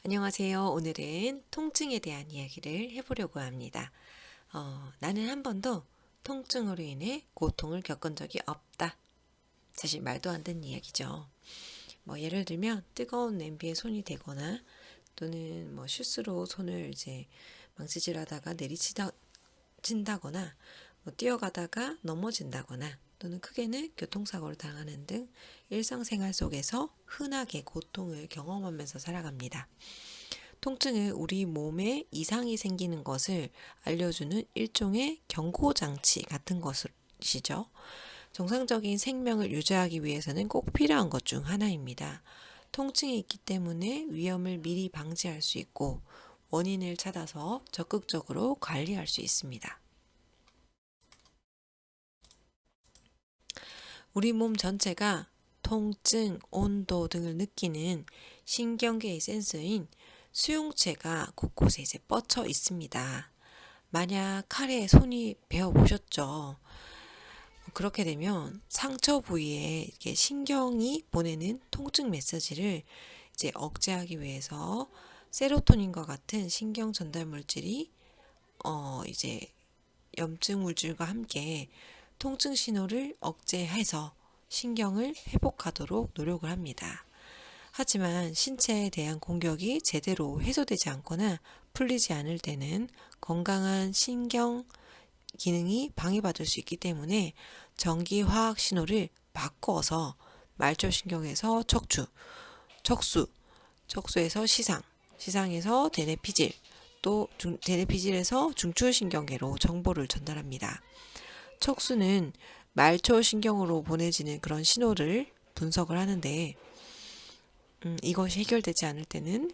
안녕하세요. 오늘은 통증에 대한 이야기를 해보려고 합니다. 나는 한 번도 통증으로 인해 고통을 겪은 적이 없다. 사실 말도 안 되는 이야기죠. 예를 들면 뜨거운 냄비에 손이 대거나 또는 실수로 손을 이제 망치질하다가 친다거나 뛰어가다가 넘어진다거나 또는 크게는 교통사고를 당하는 등 일상생활 속에서 흔하게 고통을 경험하면서 살아갑니다. 통증은 우리 몸에 이상이 생기는 것을 알려주는 일종의 경고장치 같은 것이죠. 정상적인 생명을 유지하기 위해서는 꼭 필요한 것 중 하나입니다. 통증이 있기 때문에 위험을 미리 방지할 수 있고 원인을 찾아서 적극적으로 관리할 수 있습니다. 우리 몸 전체가 통증, 온도 등을 느끼는 신경계의 센서인 수용체가 곳곳에 이제 뻗쳐 있습니다. 만약 칼에 손이 베어 보셨죠? 그렇게 되면 상처 부위에 이렇게 신경이 보내는 통증 메시지를 이제 억제하기 위해서 세로토닌과 같은 신경 전달 물질이 이제 염증 물질과 함께 통증 신호를 억제해서 신경을 회복하도록 노력을 합니다. 하지만 신체에 대한 공격이 제대로 해소되지 않거나 풀리지 않을 때는 건강한 신경 기능이 방해받을 수 있기 때문에 전기 화학 신호를 바꿔서 말초신경에서 척추, 척수, 척수에서 시상, 시상에서 대뇌피질, 또 대뇌피질에서 중추신경계로 정보를 전달합니다. 척수는 말초신경으로 보내지는 그런 신호를 분석을 하는데 이것이 해결되지 않을 때는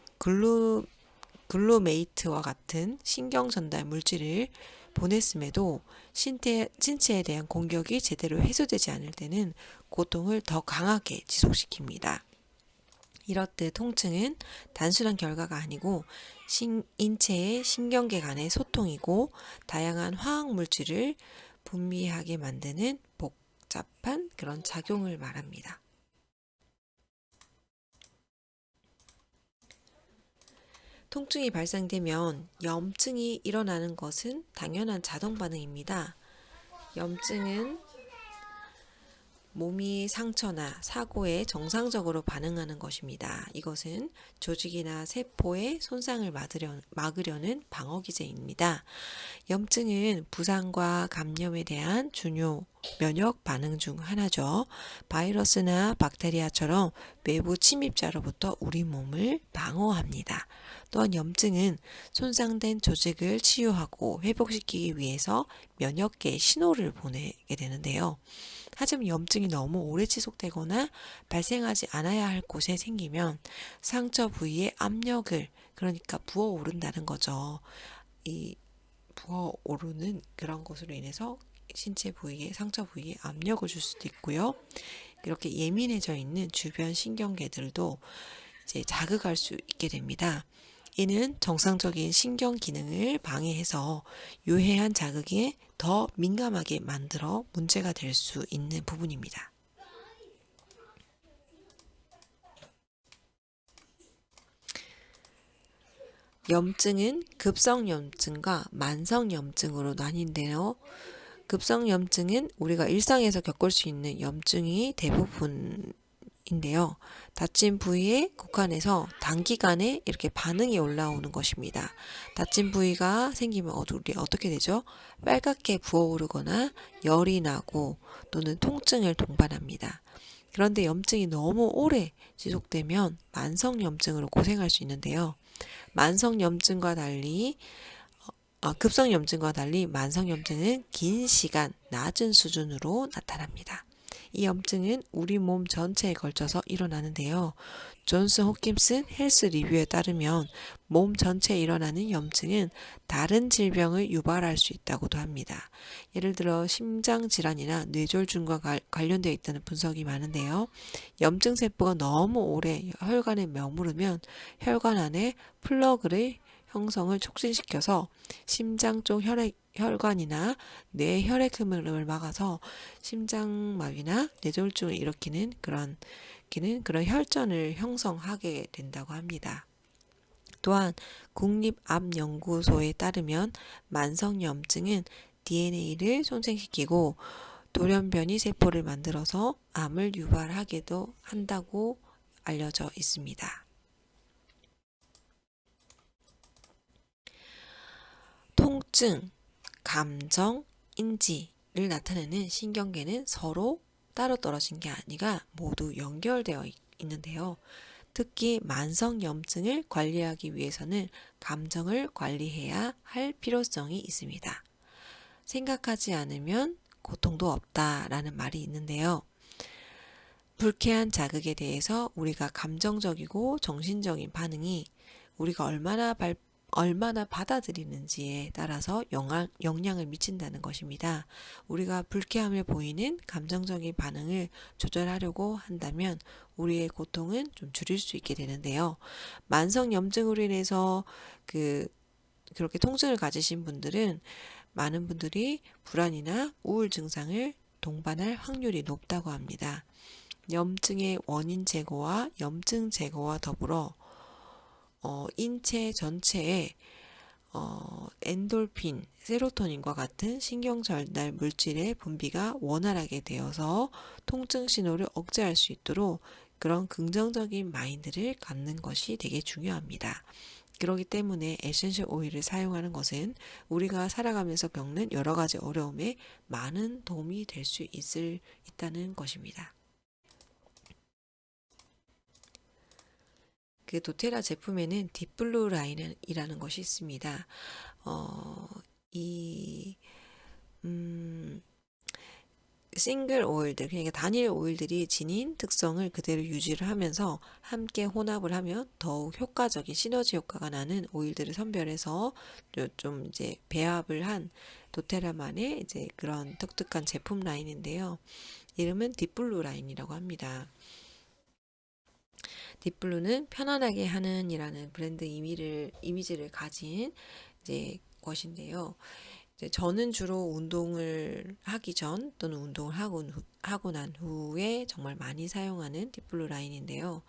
글루메이트와 같은 신경 전달 물질을 보냈음에도 신체에 대한 공격이 제대로 해소되지 않을 때는 고통을 더 강하게 지속시킵니다. 이렇듯 통증은 단순한 결과가 아니고 인체의 신경계 간의 소통이고 다양한 화학 물질을 분비하게 만드는 복잡한 그런 작용을 말합니다. 통증이 발생되면 염증이 일어나는 것은 당연한 자동 반응입니다. 염증은 몸이 상처나 사고에 정상적으로 반응하는 것입니다. 이것은 조직이나 세포의 손상을 막으려는 방어기제입니다. 염증은 부상과 감염에 대한 중요 면역 반응 중 하나죠. 바이러스나 박테리아처럼 외부 침입자로부터 우리 몸을 방어합니다. 또한 염증은 손상된 조직을 치유하고 회복시키기 위해서 면역계에 신호를 보내게 되는데요. 하지만 염증이 너무 오래 지속되거나 발생하지 않아야 할 곳에 생기면 상처 부위에 압력을, 그러니까 부어오른다는 거죠. 이 부어오르는 그런 것으로 인해서 신체 부위에, 상처 부위에 압력을 줄 수도 있고요. 이렇게 예민해져 있는 주변 신경계들도 이제 자극할 수 있게 됩니다. 이는 정상적인 신경 기능을 방해해서 유해한 자극에 더 민감하게 만들어 문제가 될 수 있는 부분입니다. 염증은 급성염증과 만성염증으로 나뉜데요. 급성염증은 우리가 일상에서 겪을 수 있는 염증이 대부분인데요. 다친 부위에 국한해서 단기간에 이렇게 반응이 올라오는 것입니다. 다친 부위가 생기면 우리 어떻게 되죠? 빨갛게 부어오르거나 열이 나고 또는 통증을 동반합니다. 그런데 염증이 너무 오래 지속되면 만성염증으로 고생할 수 있는데요. 만성염증과 달리 급성염증과 달리 만성염증은 긴 시간 낮은 수준으로 나타납니다. 이 염증은 우리 몸 전체에 걸쳐서 일어나는데요. 존스 홉킨슨 헬스 리뷰에 따르면 몸 전체에 일어나는 염증은 다른 질병을 유발할 수 있다고도 합니다. 예를 들어 심장질환이나 뇌졸중과 관련되어 있다는 분석이 많은데요. 염증 세포가 너무 오래 혈관에 머무르면 혈관 안에 플러그를 형성을 촉진시켜서 심장 쪽 혈관이나 뇌 혈액 흐름을 막아서 심장마비나 뇌졸중을 일으키는 그런 혈전을 형성하게 된다고 합니다. 또한 국립암연구소에 따르면 만성염증은 DNA를 손상시키고 돌연변이 세포를 만들어서 암을 유발하기도 한다고 알려져 있습니다. 통증, 감정, 인지를 나타내는 신경계는 서로 따로 떨어진 게 아니라 모두 연결되어 있는데요. 특히 만성염증을 관리하기 위해서는 감정을 관리해야 할 필요성이 있습니다. 생각하지 않으면 고통도 없다라는 말이 있는데요. 불쾌한 자극에 대해서 우리가 감정적이고 정신적인 반응이 우리가 얼마나 받아들이는지에 따라서 영향을 미친다는 것입니다. 우리가 불쾌함을 보이는 감정적인 반응을 조절하려고 한다면 우리의 고통은 좀 줄일 수 있게 되는데요. 만성염증으로 인해서 그렇게 통증을 가지신 분들은 많은 분들이 불안이나 우울 증상을 동반할 확률이 높다고 합니다. 염증의 원인 제거와 염증 제거와 더불어 인체 전체에 엔돌핀, 세로토닌과 같은 신경 전달 물질의 분비가 원활하게 되어서 통증 신호를 억제할 수 있도록 그런 긍정적인 마인드를 갖는 것이 되게 중요합니다. 그렇기 때문에 에센셜 오일을 사용하는 것은 우리가 살아가면서 겪는 여러 가지 어려움에 많은 도움이 될 수 있다는 것입니다. 그 도테라 제품에는 딥블루 라인이라는 것이 있습니다. 이 싱글 오일들, 그러니까 단일 오일들이 지닌 특성을 그대로 유지를 하면서 함께 혼합을 하면 더욱 효과적인 시너지 효과가 나는 오일들을 선별해서 좀 이제 배합을 한 도테라만의 이제 그런 독특한 제품 라인인데요. 이름은 딥블루 라인이라고 합니다. 딥블루는 편안하게 하는 이라는 브랜드 이미지를 가진 이제 것인데요. 이제 저는 주로 운동을 하기 전 또는 운동을 하고 난 후에 정말 많이 사용하는 딥블루 라인인데요.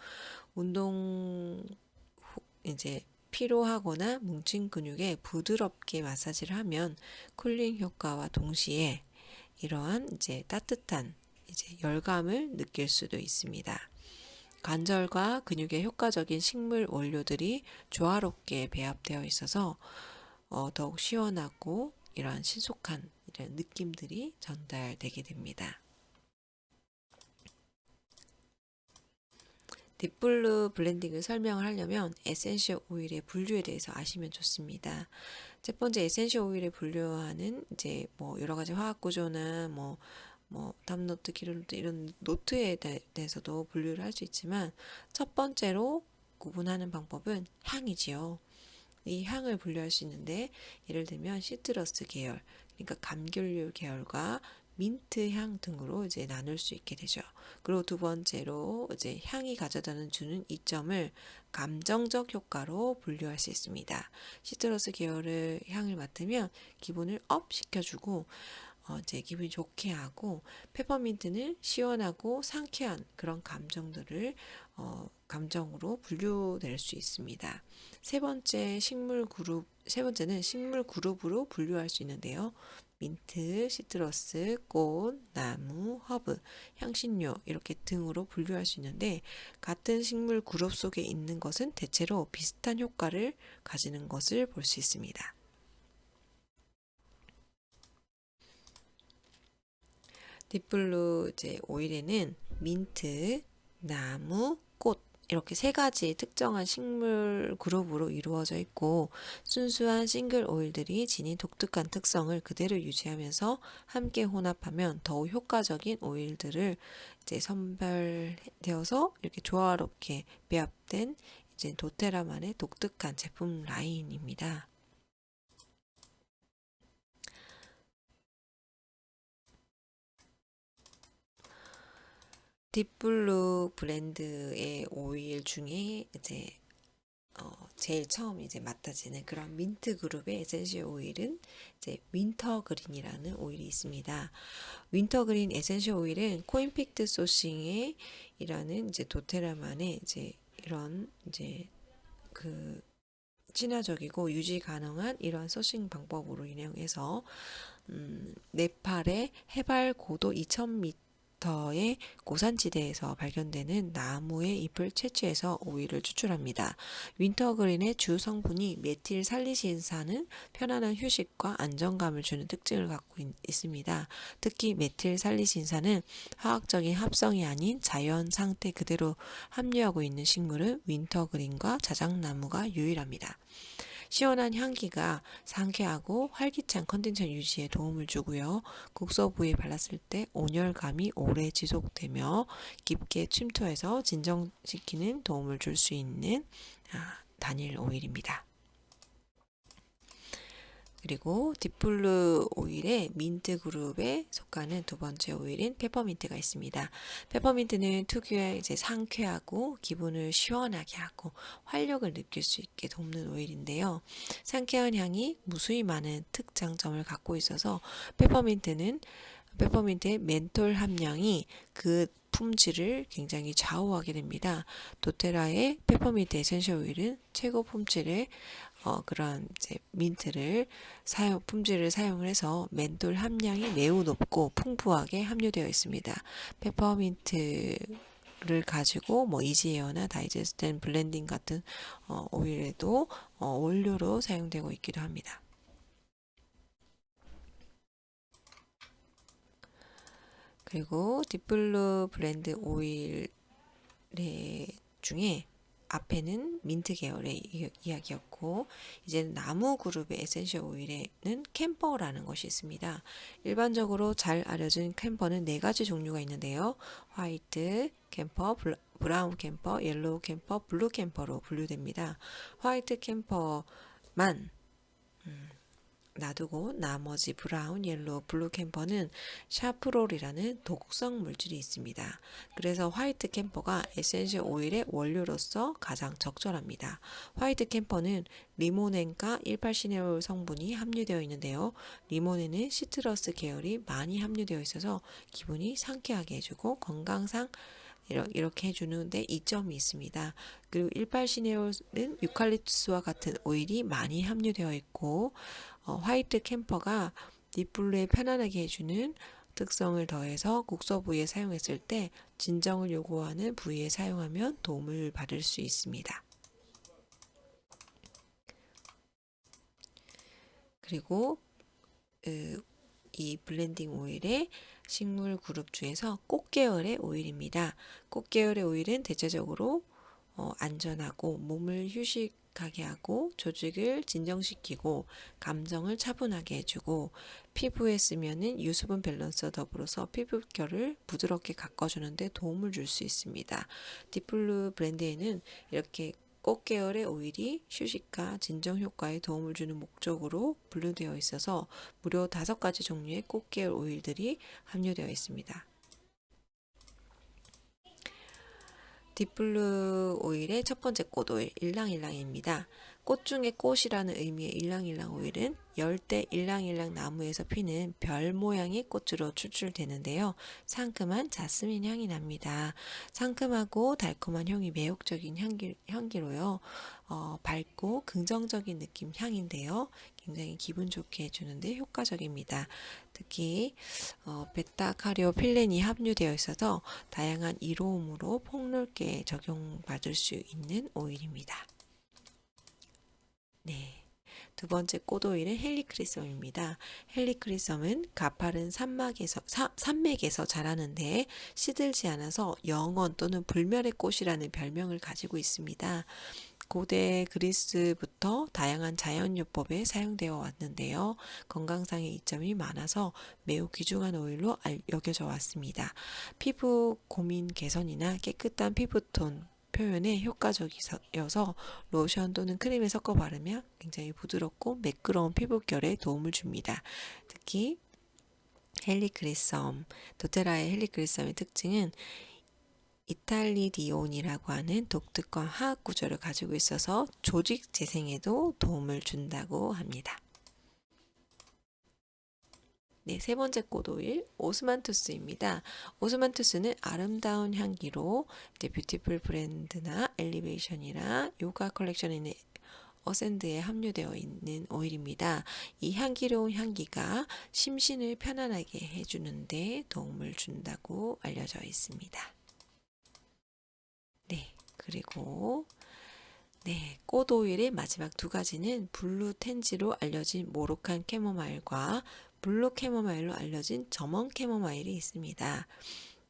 운동 후 이제 피로하거나 뭉친 근육에 부드럽게 마사지를 하면 쿨링 효과와 동시에 이러한 이제 따뜻한 이제 열감을 느낄 수도 있습니다. 관절과 근육에 효과적인 식물 원료들이 조화롭게 배합되어 있어서 더욱 시원하고 이러한 신속한 이런 느낌들이 전달되게 됩니다. 딥블루 블렌딩을 설명을 하려면 에센셜 오일의 분류에 대해서 아시면 좋습니다. 첫 번째 에센셜 오일의 분류하는 이제 뭐 여러 가지 화학 구조나 뭐 담노트, 기름노트 이런 노트에 대해서도 분류를 할 수 있지만 첫 번째로 구분하는 방법은 향이지요. 이 향을 분류할 수 있는데 예를 들면 시트러스 계열, 그러니까 감귤류 계열과 민트 향 등으로 이제 나눌 수 있게 되죠. 그리고 두 번째로 이제 향이 가져다는 주는 이점을 감정적 효과로 분류할 수 있습니다. 시트러스 계열의 향을 맡으면 기분을 업 시켜주고 이제 기분이 좋게 하고 페퍼민트는 시원하고 상쾌한 그런 감정들을 감정으로 분류될 수 있습니다. 세 번째는 식물 그룹으로 분류할 수 있는데요. 민트, 시트러스, 꽃, 나무, 허브, 향신료 이렇게 등으로 분류할 수 있는데 같은 식물 그룹 속에 있는 것은 대체로 비슷한 효과를 가지는 것을 볼 수 있습니다. 딥블루 이제 오일에는 민트, 나무, 꽃 이렇게 세 가지 특정한 식물 그룹으로 이루어져 있고 순수한 싱글 오일들이 지닌 독특한 특성을 그대로 유지하면서 함께 혼합하면 더욱 효과적인 오일들을 이제 선별되어서 이렇게 조화롭게 배합된 이제 도테라만의 독특한 제품 라인입니다. 딥블루 브랜드의 오일 중에 이제 제일 처음 이제 맡아지는 그런 민트 그룹의 에센셜 오일은 이제 윈터 그린이라는 오일이 있습니다. 윈터 그린 에센셜 오일은 코인픽트 소싱의 이라는 이제 도테라만의 이제 이런 이제 그 친화적이고 유지 가능한 이러한 소싱 방법으로 인해서 네팔의 해발 고도 2000m의 고산지대에서 발견되는 나무의 잎을 채취해서 오일을 추출합니다. 윈터그린의 주 성분이 메틸살리신산은 편안한 휴식과 안정감을 주는 특징을 갖고 있습니다. 특히 메틸살리신산은 화학적인 합성이 아닌 자연 상태 그대로 함유하고 있는 식물은 윈터그린과 자작나무가 유일합니다. 시원한 향기가 상쾌하고 활기찬 컨디션 유지에 도움을 주고요. 국서부에 발랐을 때 온열감이 오래 지속되며 깊게 침투해서 진정시키는 도움을 줄 수 있는 단일 오일입니다. 그리고 딥블루 오일의 민트 그룹에 속하는 두 번째 오일인 페퍼민트가 있습니다. 페퍼민트는 특유의 상쾌하고 기분을 시원하게 하고 활력을 느낄 수 있게 돕는 오일인데요. 상쾌한 향이 무수히 많은 특장점을 갖고 있어서 페퍼민트의 멘톨 함량이 그 품질을 굉장히 좌우하게 됩니다. 도테라의 페퍼민트 에센셜 오일은 최고 품질의 그런 품질을 사용을 해서 멘톨 함량이 매우 높고 풍부하게 함유되어 있습니다. 페퍼민트를 가지고 이지에어나 다이제스텐 블렌딩 같은 오일에도 원료로 사용되고 있기도 합니다. 그리고 딥블루 브랜드 오일 중에 앞에는 민트 계열의 이야기였고 이제는 나무 그룹의 에센셜 오일에는 캠퍼라는 것이 있습니다. 일반적으로 잘 알려진 캠퍼는 4가지 종류가 있는데요. 화이트 캠퍼, 브라운 캠퍼, 옐로우 캠퍼, 블루 캠퍼로 분류됩니다. 화이트 캠퍼만 놔두고 나머지 브라운, 옐로우, 블루 캠퍼는 샤프롤이라는 독성 물질이 있습니다. 그래서 화이트 캠퍼가 에센셜 오일의 원료로서 가장 적절합니다. 화이트 캠퍼는 리모넨과 18시네올 성분이 함유되어 있는데요. 리모넨은 시트러스 계열이 많이 함유되어 있어서 기분이 상쾌하게 해주고 건강상 이렇게 해주는데 이점이 있습니다. 그리고 18시네올은 유칼립투스와 같은 오일이 많이 함유되어 있고 화이트 캠퍼가 딥블루에 편안하게 해주는 특성을 더해서 국서 부위에 사용했을 때 진정을 요구하는 부위에 사용하면 도움을 받을 수 있습니다. 그리고 이 블렌딩 오일의 식물 그룹 중에서 꽃 계열의 오일입니다. 꽃 계열의 오일은 대체적으로 안전하고 몸을 휴식하게 하고 조직을 진정시키고 감정을 차분하게 해주고 피부에 쓰면은 유수분 밸런스와 더불어서 피부결을 부드럽게 가꿔주는데 도움을 줄 수 있습니다. 딥블루 브랜드에는 이렇게 꽃 계열의 오일이 휴식과 진정 효과에 도움을 주는 목적으로 분류되어 있어서 무려 5가지 종류의 꽃 계열 오일들이 함유되어 있습니다. 딥블루 오일의 첫 번째 꽃 오일 일랑일랑입니다. 꽃 중에 꽃이라는 의미의 일랑일랑 오일은 열대 일랑일랑 나무에서 피는 별 모양의 꽃으로 추출되는데요. 상큼한 자스민 향이 납니다. 상큼하고 달콤한 향이 매혹적인 향기로요. 밝고 긍정적인 느낌 향인데요. 굉장히 기분 좋게 해주는데 효과적입니다. 특히 베타카리오필렌이 함유되어 있어서 다양한 이로움으로 폭넓게 적용받을 수 있는 오일입니다. 네. 두 번째 꽃오일은 헬리크리썸입니다. 헬리크리썸은 가파른 산맥에서 자라는데 시들지 않아서 영원 또는 불멸의 꽃이라는 별명을 가지고 있습니다. 고대 그리스부터 다양한 자연요법에 사용되어 왔는데요. 건강상의 이점이 많아서 매우 귀중한 오일로 여겨져 왔습니다. 피부 고민 개선이나 깨끗한 피부톤 표현에 효과적이어서 로션 또는 크림에 섞어 바르면 굉장히 부드럽고 매끄러운 피부결에 도움을 줍니다. 특히 도테라의 헬리크리썸의 특징은 이탈리디온이라고 하는 독특한 화학 구조를 가지고 있어서 조직 재생에도 도움을 준다고 합니다. 네, 세 번째 꽃오일 오스만투스입니다. 오스만투스는 아름다운 향기로 뷰티풀 브랜드나 엘리베이션이나 요가 컬렉션에 어센드에 함유되어 있는 오일입니다. 이 향기로운 향기가 심신을 편안하게 해주는데 도움을 준다고 알려져 있습니다. 네, 그리고 꽃 오일의 마지막 두 가지는 블루 텐지로 알려진 모로칸 캐모마일과 블루 캐모마일로 알려진 점원 캐모마일이 있습니다.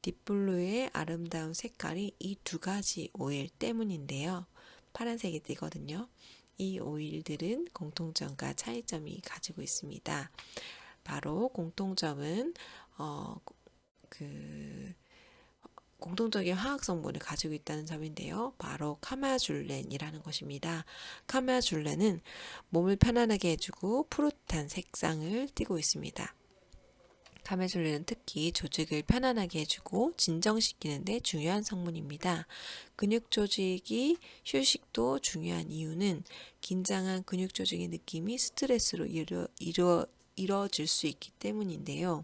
딥블루의 아름다운 색깔이 이 두 가지 오일 때문인데요. 파란색이 띄거든요. 이 오일들은 공통점과 차이점이 가지고 있습니다. 바로 공통점은 공통적인 화학 성분을 가지고 있다는 점인데요. 바로 카마줄렌이라는 것입니다. 카마줄렌은 몸을 편안하게 해주고 푸릇한 색상을 띠고 있습니다. 카마줄렌은 특히 조직을 편안하게 해주고 진정시키는 데 중요한 성분입니다. 근육 조직이 휴식도 중요한 이유는 긴장한 근육 조직의 느낌이 스트레스로 이뤄질 수 있기 때문인데요.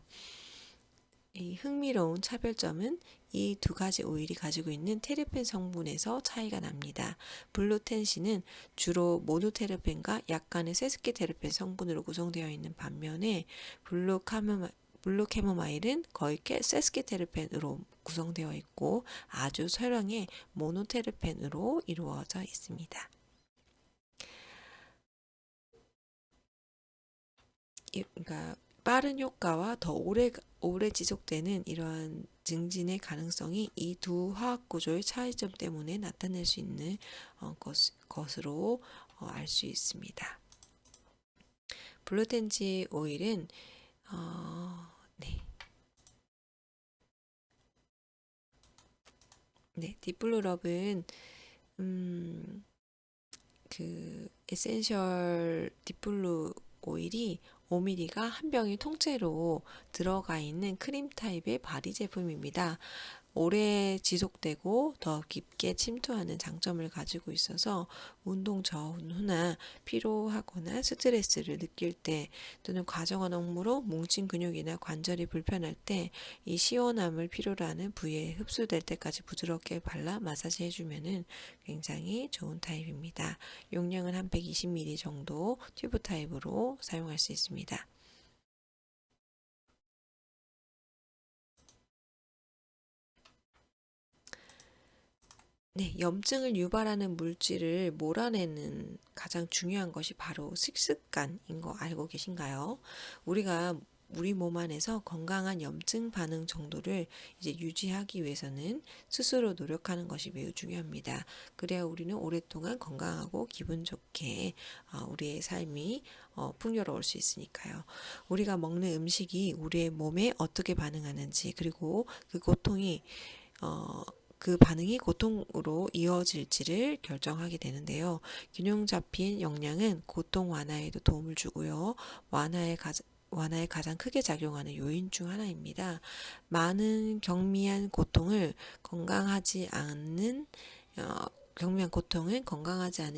이 흥미로운 차별점은 이 두 가지 오일이 가지고 있는 테르펜 성분에서 차이가 납니다. 블루텐신은 주로 모노테르펜과 약간의 세스케테르펜 성분으로 구성되어 있는 반면에 블루캐모마일은 거의 세스케테르펜으로 구성되어 있고 아주 소량의 모노테르펜으로 이루어져 있습니다. 그러니까 빠른 효과와 더 오래 지속되는 이러한 증진의 가능성이 이 두 화학 구조의 차이점 때문에 나타낼 수 있는 것으로 알 수 있습니다. 블루텐지 오일은 딥블루럽은 그 에센셜 딥블루 오일이 5ml가 한 병이 통째로 들어가 있는 크림 타입의 바디 제품입니다. 오래 지속되고 더 깊게 침투하는 장점을 가지고 있어서 운동 전후나 피로하거나 스트레스를 느낄 때 또는 과정한 업무로 뭉친 근육이나 관절이 불편할 때 이 시원함을 필요로 하는 부위에 흡수될 때까지 부드럽게 발라 마사지 해주면 굉장히 좋은 타입입니다. 용량은 한 120ml 정도 튜브 타입으로 사용할 수 있습니다. 염증을 유발하는 물질을 몰아내는 가장 중요한 것이 바로 식습관인 거 알고 계신가요? 우리 몸 안에서 건강한 염증 반응 정도를 이제 유지하기 위해서는 스스로 노력하는 것이 매우 중요합니다. 그래야 우리는 오랫동안 건강하고 기분 좋게 우리의 삶이 풍요로울 수 있으니까요. 우리가 먹는 음식이 우리의 몸에 어떻게 반응하는지 그리고 그 반응이 고통으로 이어질지를 결정하게 되는데요. 균형 잡힌 영양은 고통 완화에도 도움을 주고요. 완화에 가장 크게 작용하는 요인 중 하나입니다. 많은 경미한 고통은 건강하지 않은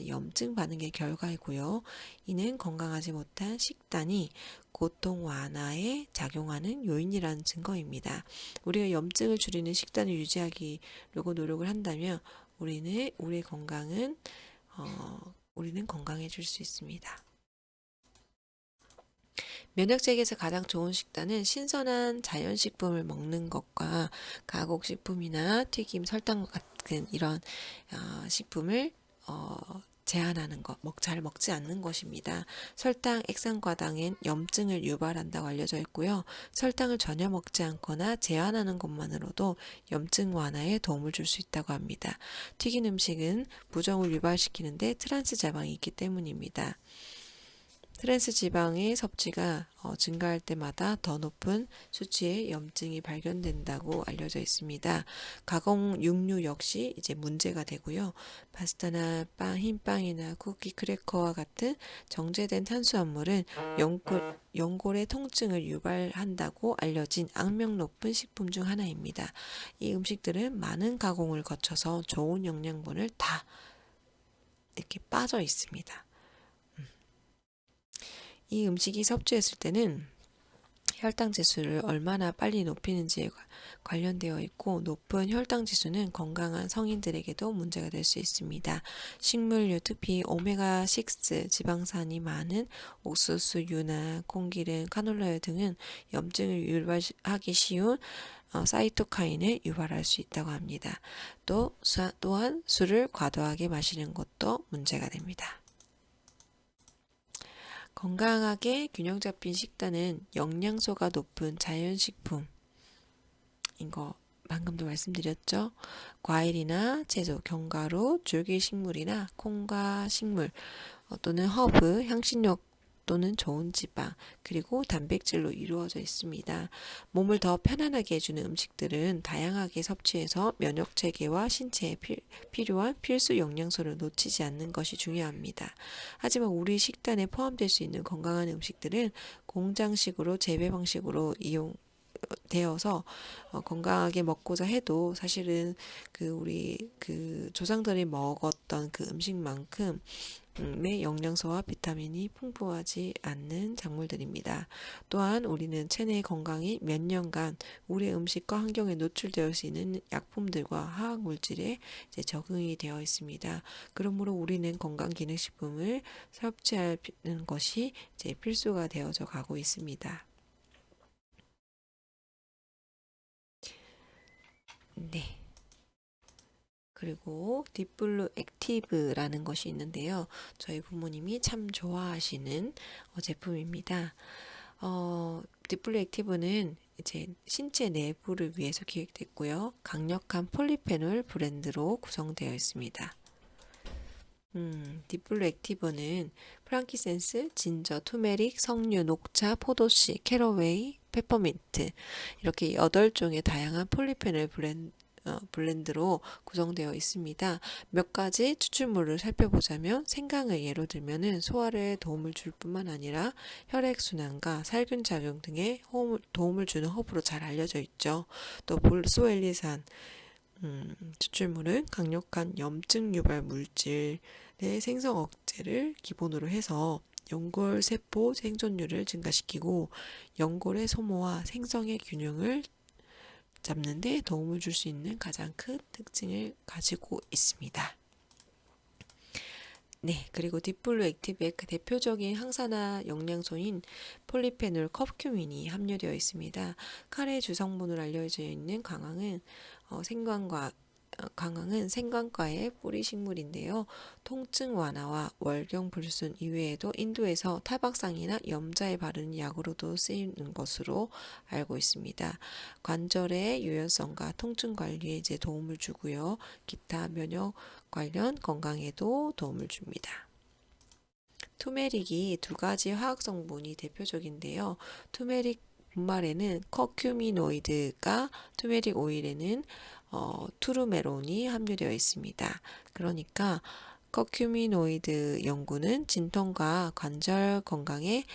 염증 반응의 결과이고요. 이는 건강하지 못한 식단이 고통 완화에 작용하는 요인이라는 증거입니다. 우리가 염증을 줄이는 식단을 유지하려고 노력을 한다면 우리의 우리는 건강해질 수 있습니다. 면역체계에서 가장 좋은 식단은 신선한 자연식품을 먹는 것과 가공식품이나 튀김, 설탕 같은 이런 식품을 제한하는 것, 잘 먹지 않는 것입니다. 설탕, 액상과당은 염증을 유발한다고 알려져 있고요. 설탕을 전혀 먹지 않거나 제한하는 것만으로도 염증 완화에 도움을 줄 수 있다고 합니다. 튀긴 음식은 부종을 유발시키는데 트란스 지방이 있기 때문입니다. 트랜스 지방의 섭취가 증가할 때마다 더 높은 수치의 염증이 발견된다고 알려져 있습니다. 가공 육류 역시 이제 문제가 되고요. 파스타나 흰빵이나 쿠키, 크래커와 같은 정제된 탄수화물은 연골의 통증을 유발한다고 알려진 악명 높은 식품 중 하나입니다. 이 음식들은 많은 가공을 거쳐서 좋은 영양분을 다 이렇게 빠져 있습니다. 이 음식이 섭취했을 때는 혈당 지수를 얼마나 빨리 높이는지에 관련되어 있고, 높은 혈당 지수는 건강한 성인들에게도 문제가 될 수 있습니다. 식물류, 특히 오메가6 지방산이 많은 옥수수유나 콩기름, 카놀라유 등은 염증을 유발하기 쉬운 사이토카인을 유발할 수 있다고 합니다. 또한 술을 과도하게 마시는 것도 문제가 됩니다. 건강하게 균형 잡힌 식단은 영양소가 높은 자연식품인 거 방금도 말씀드렸죠. 과일이나 채소, 견과류, 줄기식물이나 콩과 식물 또는 허브, 향신료 또는 좋은 지방, 그리고 단백질로 이루어져 있습니다. 몸을 더 편안하게 해주는 음식들은 다양하게 섭취해서 면역 체계와 신체에 필요한 필수 영양소를 놓치지 않는 것이 중요합니다. 하지만 우리 식단에 포함될 수 있는 건강한 음식들은 공장식으로 재배 방식으로 되어서 건강하게 먹고자 해도 사실은 우리 조상들이 먹었던 그 음식만큼 의 영양소와 비타민이 풍부하지 않는 작물들입니다. 또한 우리는 체내 건강이 몇 년간 우리의 음식과 환경에 노출되어 있는 약품들과 화학 물질에 적응이 되어 있습니다. 그러므로 우리는 건강기능식품을 섭취하는 것이 필수가 되어져 가고 있습니다. 네. 그리고 딥블루 액티브라는 것이 있는데요. 저희 부모님이 참 좋아하시는 제품입니다. 딥블루 액티브는 이제 신체 내부를 위해서 기획됐고요. 강력한 폴리페놀 브랜드로 구성되어 있습니다. 딥블루 액티브는 프랑키센스, 진저, 투메릭, 석류, 녹차, 포도씨, 캐러웨이, 페퍼민트 이렇게 8종의 다양한 폴리페놀 블렌드로 구성되어 있습니다. 몇 가지 추출물을 살펴보자면 생강을 예로 들면은 소화에 도움을 줄 뿐만 아니라 혈액순환과 살균 작용 등에 도움을 주는 허브로 잘 알려져 있죠. 또 볼소엘리산 추출물은 강력한 염증 유발 물질의 생성 억제를 기본으로 해서 연골 세포 생존율을 증가시키고 연골의 소모와 생성의 균형을 잡는 데 도움을 줄 수 있는 가장 큰 특징을 가지고 있습니다. 네, 그리고 딥블루 액티브의 대표적인 항산화 영양소인 폴리페놀 커큐민이 함유되어 있습니다. 카레 주성분으로 알려져 있는 강황은 생강과의 뿌리 식물인데요. 통증 완화와 월경 불순 이외에도 인도에서 타박상이나 염자에 바르는 약으로도 쓰이는 것으로 알고 있습니다. 관절의 유연성과 통증 관리에 도움을 주고요. 기타 면역 관련 건강에도 도움을 줍니다. 투메릭이 2가지 화학 성분이 대표적인데요. 투메릭 분말에는 커큐미노이드가, 투메릭 오일에는 투르메론이 함유되어 있습니다. 그러니까 커큐미노이드 연구는 진통과 관절 건강에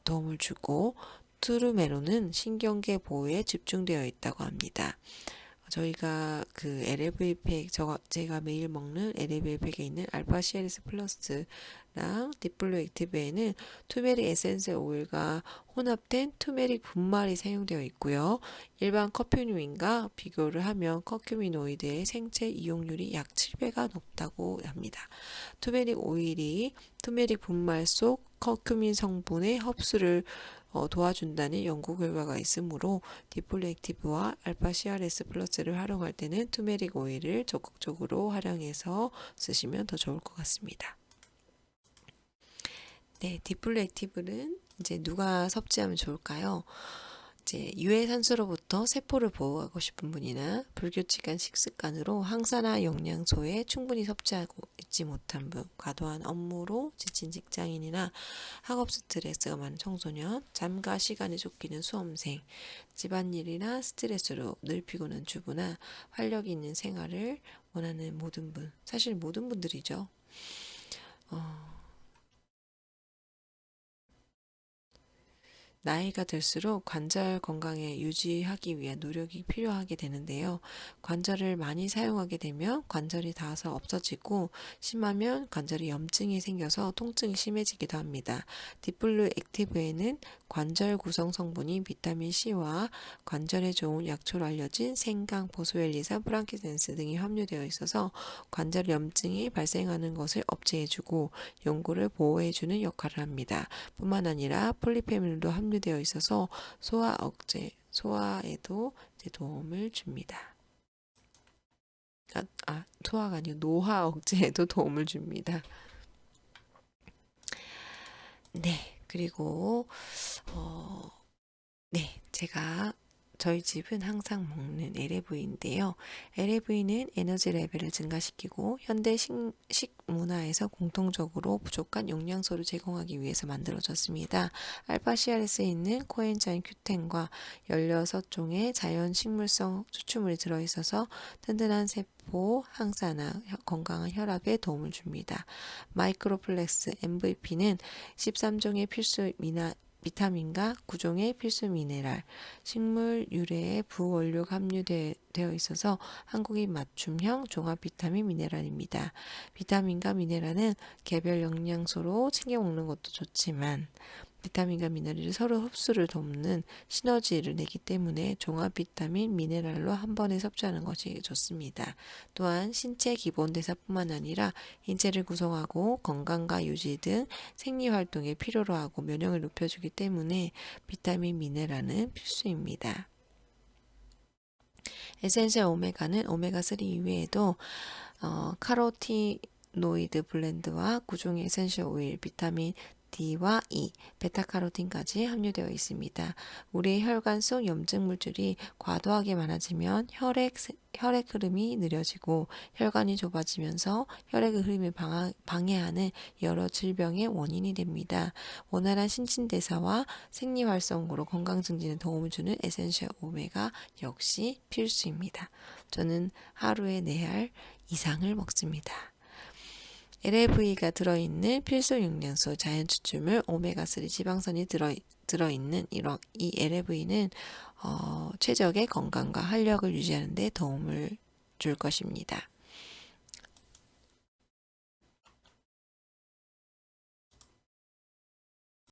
도움을 주고, 투르메론은 신경계 보호에 집중되어 있다고 합니다. 저희가 제가 매일 먹는 LAV팩에 있는 알파 CLS 플러스랑 딥블루 액티브에는 투메릭 에센스 오일과 혼합된 투메릭 분말이 사용되어 있고요. 일반 커큐민과 비교를 하면 커큐미노이드의 생체 이용률이 약 7배가 높다고 합니다. 투메릭 오일이 투메릭 분말 속 커큐민 성분의 흡수를 도와준다는 연구 결과가 있으므로 딥블루 액티브와 알파 CRS 플러스를 활용할 때는 투메릭 오일을 적극적으로 활용해서 쓰시면 더 좋을 것 같습니다. 네, 딥블루 액티브는 이제 누가 섭취하면 좋을까요? 이제 유해산소로부터 세포를 보호하고 싶은 분이나 불규칙한 식습관으로 항산화 영양소에 충분히 섭취하고 있지 못한 분, 과도한 업무로 지친 직장인이나 학업 스트레스가 많은 청소년, 잠과 시간에 쫓기는 수험생, 집안일이나 스트레스로 늘 피곤한 주부나 활력 있는 생활을 원하는 모든 분, 사실 모든 분들이죠. 나이가 들수록 관절 건강에 유지하기 위한 노력이 필요하게 되는데요. 관절을 많이 사용하게 되면 관절이 닿아서 없어지고 심하면 관절에 염증이 생겨서 통증이 심해지기도 합니다. 딥블루 액티브에는 관절 구성 성분인 비타민 C와 관절에 좋은 약초로 알려진 생강, 보스웰리사, 프랑키센스 등이 함유되어 있어서 관절 염증이 발생하는 것을 억제해주고 연골을 보호해주는 역할을 합니다. 뿐만 아니라 폴리페놀도 함유되어 있어서 소화에도 도움을 줍니다. 소화가 아니고 노화 억제에도 도움을 줍니다. 네, 그리고 제가 저희 집은 항상 먹는 LAV인데요. LAV는 에너지 레벨을 증가시키고 현대 식문화에서 공통적으로 부족한 영양소를 제공하기 위해서 만들어졌습니다. 알파CRS에 있는 코엔자임 Q10과 16종의 자연 식물성 추출물이 들어있어서 든든한 세포 항산화, 건강한 혈압에 도움을 줍니다. 마이크로플렉스 MVP는 13종의 필수 비타민과 9종의 필수 미네랄, 식물 유래의 부원료가 함유되어 있어서 한국인 맞춤형 종합 비타민 미네랄입니다. 비타민과 미네랄은 개별 영양소로 챙겨 먹는 것도 좋지만 비타민과 미네랄이 서로 흡수를 돕는 시너지를 내기 때문에 종합 비타민 미네랄로 한 번에 섭취하는 것이 좋습니다. 또한 신체 기본 대사뿐만 아니라 인체를 구성하고 건강과 유지 등 생리 활동에 필요로 하고 면역을 높여주기 때문에 비타민 미네랄은 필수입니다. 에센셜 오메가는 오메가3 이외에도 카로티노이드 블렌드와 9종의 에센셜 오일, 비타민 D와 E, 베타카로틴까지 함유되어 있습니다. 우리의 혈관 속 염증 물질이 과도하게 많아지면 혈액 흐름이 느려지고 혈관이 좁아지면서 혈액의 흐름을 방해하는 여러 질병의 원인이 됩니다. 원활한 신진대사와 생리활성으로 건강 증진에 도움을 주는 에센셜 오메가 역시 필수입니다. 저는 하루에 4알 이상을 먹습니다. LAV가 들어있는 필수 영양소 자연 추출물 오메가3 지방산이 들어있는 이 LAV는 최적의 건강과 활력을 유지하는 데 도움을 줄 것입니다.